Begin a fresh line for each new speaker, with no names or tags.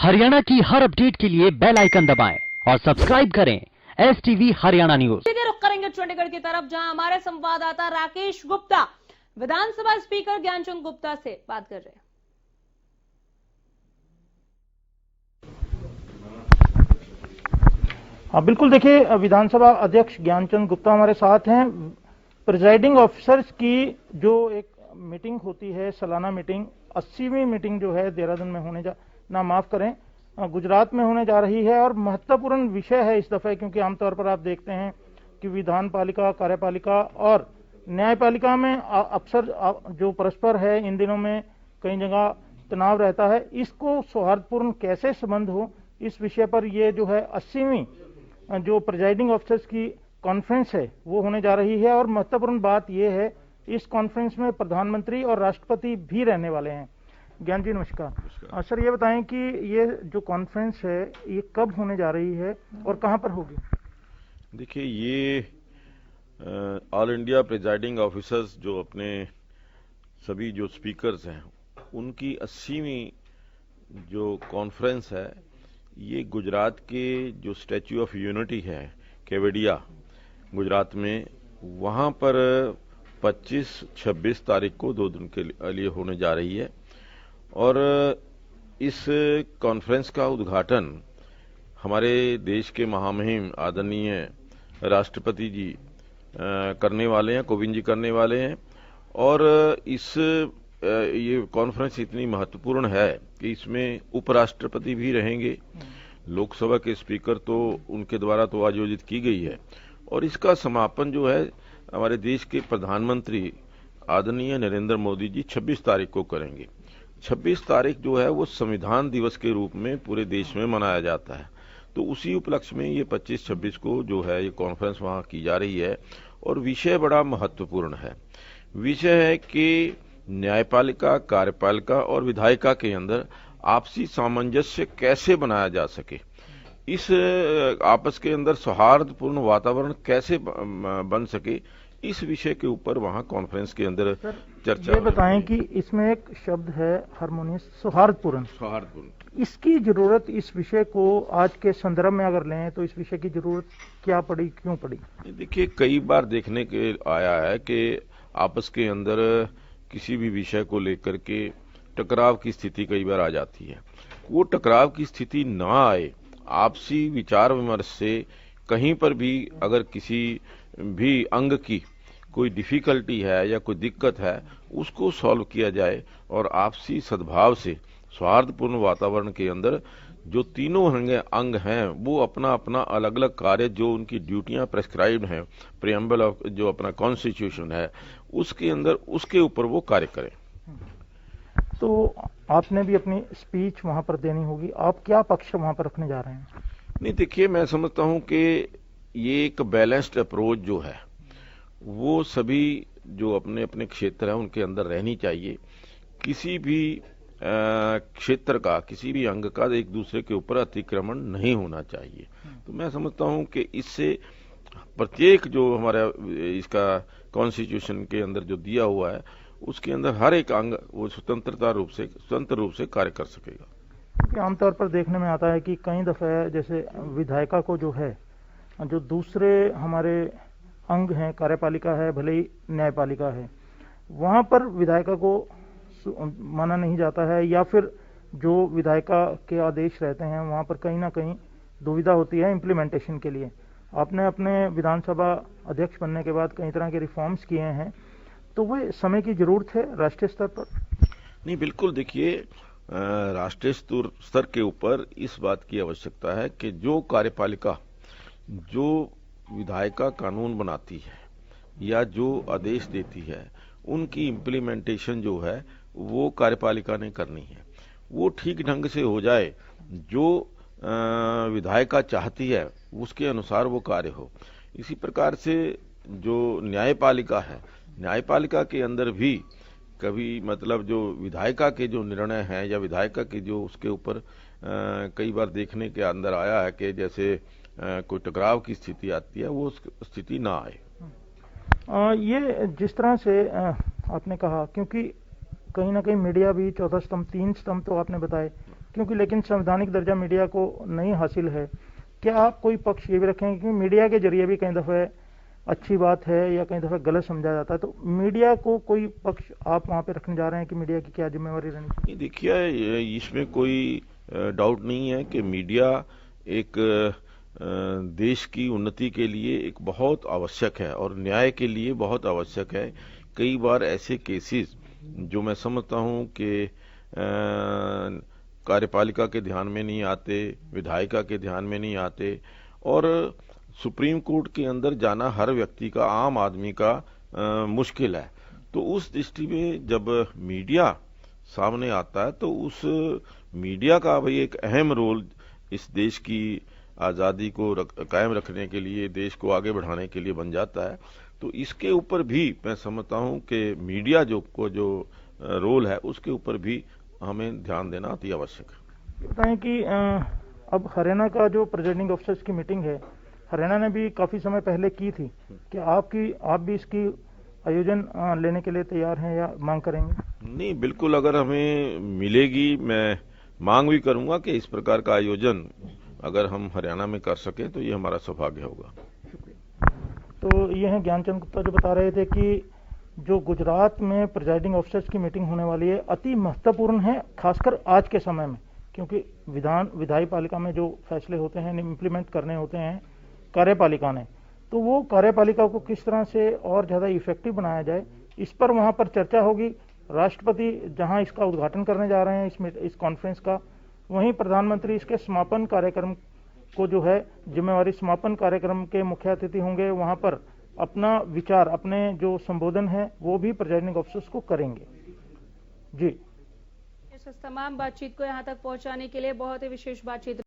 हरियाणा की हर अपडेट के लिए बेल आइकन दबाएं और सब्सक्राइब करें STV हरियाणा न्यूज।
सीधे रुख करेंगे चंडीगढ़ की तरफ, जहां हमारे संवाददाता राकेश गुप्ता विधानसभा स्पीकर ज्ञानचंद गुप्ता से बात कर रहे हैं।
हाँ बिल्कुल, देखिए विधानसभा अध्यक्ष ज्ञानचंद गुप्ता हमारे साथ हैं। प्रिजाइडिंग ऑफिसर्स की जो एक मीटिंग होती है, सालाना मीटिंग, 80वीं मीटिंग जो है देहरादून में माफ करें, गुजरात में होने जा रही है और महत्वपूर्ण विषय है इस दफे, क्योंकि आमतौर पर आप देखते हैं कि विधान पालिका, कार्यपालिका और न्यायपालिका में अफसर जो परस्पर है, इन दिनों में कई जगह तनाव रहता है। इसको सौहार्दपूर्ण कैसे संबंध हो, इस विषय पर ये जो है 80वीं जो प्रिजाइडिंग ऑफिसर्स की कॉन्फ्रेंस है वो होने जा रही है। और महत्वपूर्ण बात यह है, इस कॉन्फ्रेंस में प्रधानमंत्री और राष्ट्रपति भी रहने वाले हैं। ज्ञान जी नमस्कार। सर ये बताएं कि ये जो कॉन्फ्रेंस है ये कब होने जा रही है और कहां पर होगी?
देखिए, ये ऑल इंडिया प्रिजाइडिंग ऑफिसर्स जो अपने सभी जो स्पीकर्स हैं उनकी 80वीं जो कॉन्फ्रेंस है, ये गुजरात के जो स्टैच्यू ऑफ यूनिटी है केवडिया गुजरात में, वहाँ पर 25-26 तारीख को 2 दिन के लिए होने जा रही है। और इस कॉन्फ्रेंस का उद्घाटन हमारे देश के महामहिम आदरणीय राष्ट्रपति जी करने वाले हैं, कोविंद जी करने वाले हैं। और ये कॉन्फ्रेंस इतनी महत्वपूर्ण है कि इसमें उपराष्ट्रपति भी रहेंगे, लोकसभा के स्पीकर तो उनके द्वारा तो आयोजित की गई है, और इसका समापन जो है हमारे देश के प्रधानमंत्री आदरणीय नरेंद्र मोदी जी 26 तारीख को करेंगे। 26 तारीख जो है वो संविधान दिवस के रूप में पूरे देश में मनाया जाता है, तो उसी उपलक्ष्य में ये 25-26 को जो है ये कॉन्फ्रेंस वहां की जा रही है। और विषय बड़ा महत्वपूर्ण है। विषय है कि न्यायपालिका, कार्यपालिका और विधायिका के अंदर आपसी सामंजस्य कैसे बनाया जा सके, इस आपस के अंदर सौहार्दपूर्ण वातावरण कैसे बन सके, इस विषय के ऊपर वहां कॉन्फ्रेंस के अंदर चर्चा।
ये बताएं कि इसमें एक शब्द है हार्मोनियस, सौहार्दपूर्ण। इसकी जरूरत, इस विषय को आज के संदर्भ में अगर लें तो इस विषय की जरूरत क्या पड़ी, क्यों पड़ी?
देखिए, कई बार देखने के आया है कि आपस के अंदर किसी भी विषय को लेकर के टकराव की स्थिति कई बार आ जाती है। वो टकराव की स्थिति ना आए, आपसी विचार विमर्श से कहीं पर भी अगर किसी भी अंग की कोई डिफिकल्टी है या कोई दिक्कत है, उसको सॉल्व किया जाए और आपसी सद्भाव से सौहार्दपूर्ण वातावरण के अंदर जो तीनों अंग हैं वो अपना अपना अलग अलग कार्य, जो उनकी ड्यूटियां प्रेस्क्राइब्ड हैं प्रीएम्बल ऑफ जो अपना कॉन्स्टिट्यूशन है उसके अंदर, उसके ऊपर वो कार्य करें।
तो आपने भी अपनी स्पीच वहां पर देनी होगी, आप क्या पक्ष वहां पर रखने जा रहे हैं?
नहीं, देखिए, मैं समझता हूं कि ये एक बैलेंस्ड अप्रोच जो है वो सभी जो अपने अपने क्षेत्र है उनके अंदर रहनी चाहिए। किसी भी क्षेत्र का, किसी भी अंग का एक दूसरे के ऊपर अतिक्रमण नहीं होना चाहिए। तो मैं समझता हूं कि इससे प्रत्येक जो हमारा इसका कॉन्स्टिट्यूशन के अंदर जो दिया हुआ है उसके अंदर हर एक अंग वो स्वतंत्र रूप से कार्य कर सकेगा।
आमतौर पर देखने में आता है कि कई दफे जैसे विधायिका को जो है, जो दूसरे हमारे अंग हैं, कार्यपालिका है भले ही न्यायपालिका है, वहां पर विधायिका को माना नहीं जाता है, या फिर जो विधायिका के आदेश रहते हैं वहां पर कहीं ना कहीं दुविधा होती है इम्प्लीमेंटेशन के लिए। आपने अपने विधानसभा अध्यक्ष बनने के बाद कई तरह के रिफॉर्म्स किए हैं, तो वो समय की जरूरत है राष्ट्रीय स्तर पर?
नहीं, बिल्कुल। देखिए, राष्ट्रीय स्तर के ऊपर इस बात की आवश्यकता है कि जो कार्यपालिका, जो विधायिका कानून बनाती है या जो आदेश देती है, उनकी इम्प्लीमेंटेशन जो है वो कार्यपालिका ने करनी है। वो ठीक ढंग से हो जाए, जो विधायिका चाहती है उसके अनुसार वो कार्य हो। इसी प्रकार से जो न्यायपालिका है, न्यायपालिका के अंदर भी कभी मतलब जो विधायिका के जो निर्णय हैं या विधायिका के जो उसके ऊपर कई बार देखने के अंदर आया है कि जैसे कोई टकराव की स्थिति आती है, वो स्थिति ना आए।
ये जिस तरह से आपने कहा, क्योंकि कहीं ना कहीं मीडिया भी चौथा स्तंभ, 3 स्तंभ तो आपने बताए, क्योंकि लेकिन संवैधानिक दर्जा मीडिया को नहीं हासिल है। क्या आप कोई पक्ष ये भी रखेंगे कि मीडिया के जरिए भी कई दफ़े अच्छी बात है या कई दफ़े गलत समझा जाता है, तो मीडिया को कोई पक्ष आप वहाँ पे रखने जा रहे हैं कि मीडिया की क्या जिम्मेवारी रहनी चाहिए?
देखिए, इसमें कोई डाउट नहीं है कि मीडिया एक देश की उन्नति के लिए एक बहुत आवश्यक है और न्याय के लिए बहुत आवश्यक है। कई बार ऐसे केसेस जो मैं समझता हूं कि कार्यपालिका के ध्यान में नहीं आते, विधायिका के ध्यान में नहीं आते, और सुप्रीम कोर्ट के अंदर जाना हर व्यक्ति का, आम आदमी का मुश्किल है। तो उस दृष्टि में जब मीडिया सामने आता है तो उस मीडिया का भाई एक अहम रोल इस देश की आज़ादी को कायम रखने के लिए, देश को आगे बढ़ाने के लिए बन जाता है। तो इसके ऊपर भी मैं समझता हूं कि मीडिया जो रोल है उसके ऊपर भी हमें ध्यान देना अति आवश्यक है।
बताएं कि अब हरियाणा का जो प्रेजाइडिंग ऑफिसर्स की मीटिंग है, हरियाणा ने भी काफी समय पहले की थी, कि आप भी इसकी आयोजन लेने के लिए तैयार हैं या मांग करेंगे?
नहीं, बिल्कुल, अगर हमें मिलेगी मैं मांग भी करूंगा कि इस प्रकार का आयोजन अगर हम हरियाणा में कर सके तो ये हमारा सौभाग्य होगा।
तो ये हैं ज्ञानचंद गुप्ता जो बता रहे थे कि जो गुजरात में प्रेजाइडिंग ऑफिसर्स की मीटिंग होने वाली है अति महत्वपूर्ण है, खासकर आज के समय में, क्योंकि विधायी पालिका में जो फैसले होते हैं इम्प्लीमेंट करने होते हैं कार्यपालिका ने, तो वो कार्यपालिका को किस तरह से और ज़्यादा इफेक्टिव बनाया जाए, इस पर वहाँ पर चर्चा होगी। राष्ट्रपति जहाँ इसका उद्घाटन करने जा रहे हैं इस कॉन्फ्रेंस का, वहीं प्रधानमंत्री इसके समापन कार्यक्रम को जो है जिम्मेवारी, समापन कार्यक्रम के मुख्य अतिथि होंगे, वहाँ पर अपना विचार, अपने जो संबोधन है वो भी प्रेजाइडिंग ऑफिसर्स को करेंगे। जी,
इस तमाम बातचीत को यहाँ तक पहुँचाने के लिए बहुत ही विशेष बातचीत